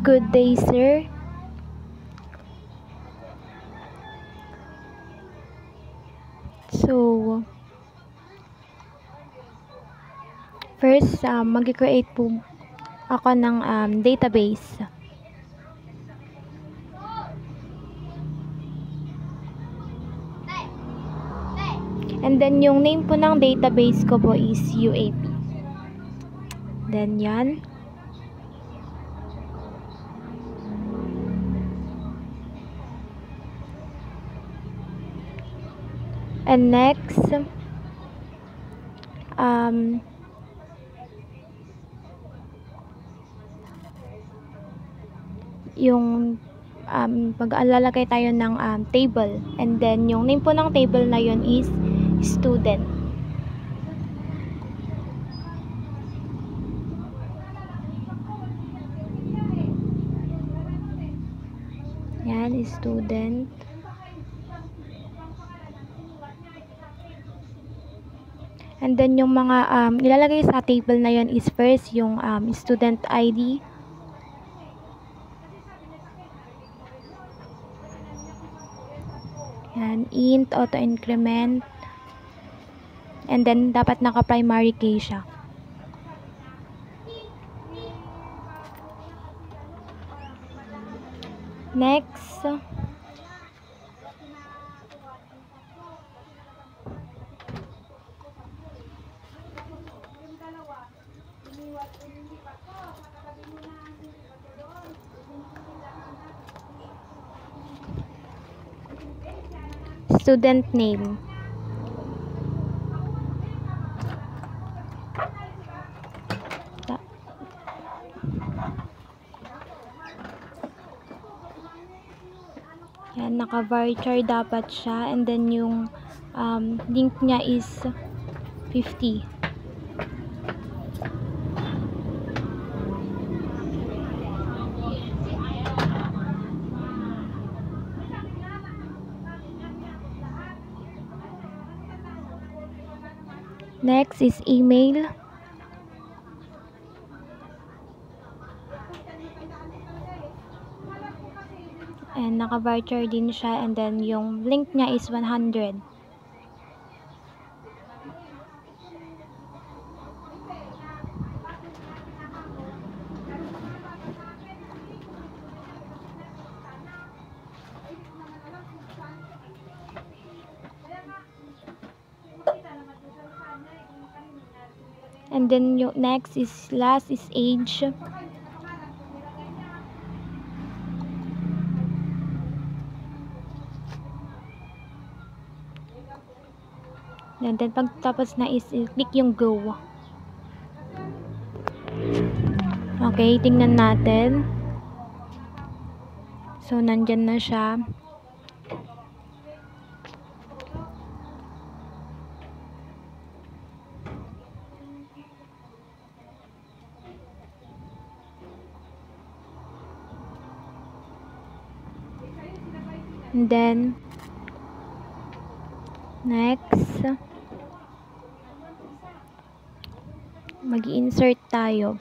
Good day, sir. So, first, mag-create po ako ng database. And then, yung name po ng database ko po is UAP. Then, yan. And next, yung pag-alalagay tayo ng table. And then, yung name po ng table na yun is student. Yan, student. And then, yung mga ilalagay sa table na yun is first, yung student ID. Yan, int, auto-increment. And then, dapat naka-primary key siya. Next, student name. Yan, naka-varchar dapat siya. And then, yung link niya is 50. Next is email. And naka-varchar din siya. And then, yung link niya is 100. And then, yung next is last is age. And then, pagtapos na is click yung go. Okay, tingnan natin. So, nandyan na siya. And then, next, mag-insert tayo.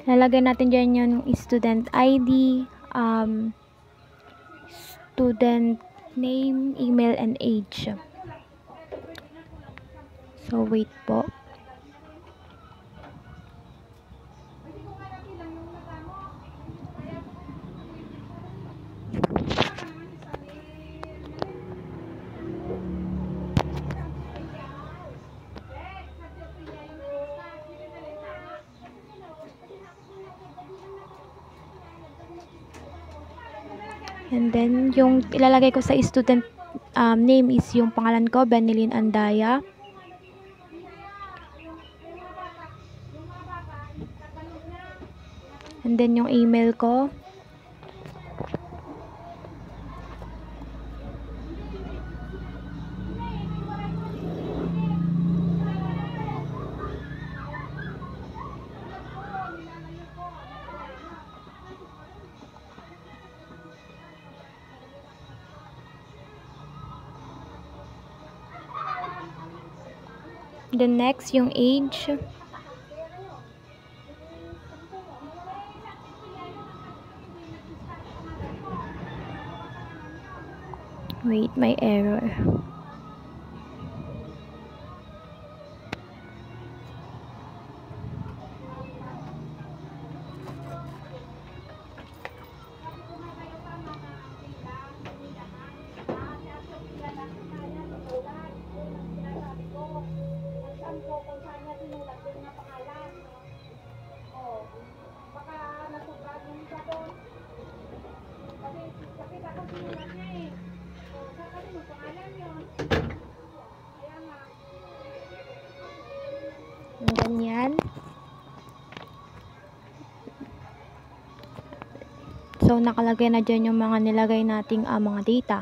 Lalagay natin dyan yung student ID, student name, email, and age. So, wait po. And then, yung ilalagay ko sa student name is yung pangalan ko, Benilyn Andaya. And then, yung email ko. Then next, yung age. Wait, may error. Ganyan. So, nakalagay na dyan yung mga nilagay nating mga data.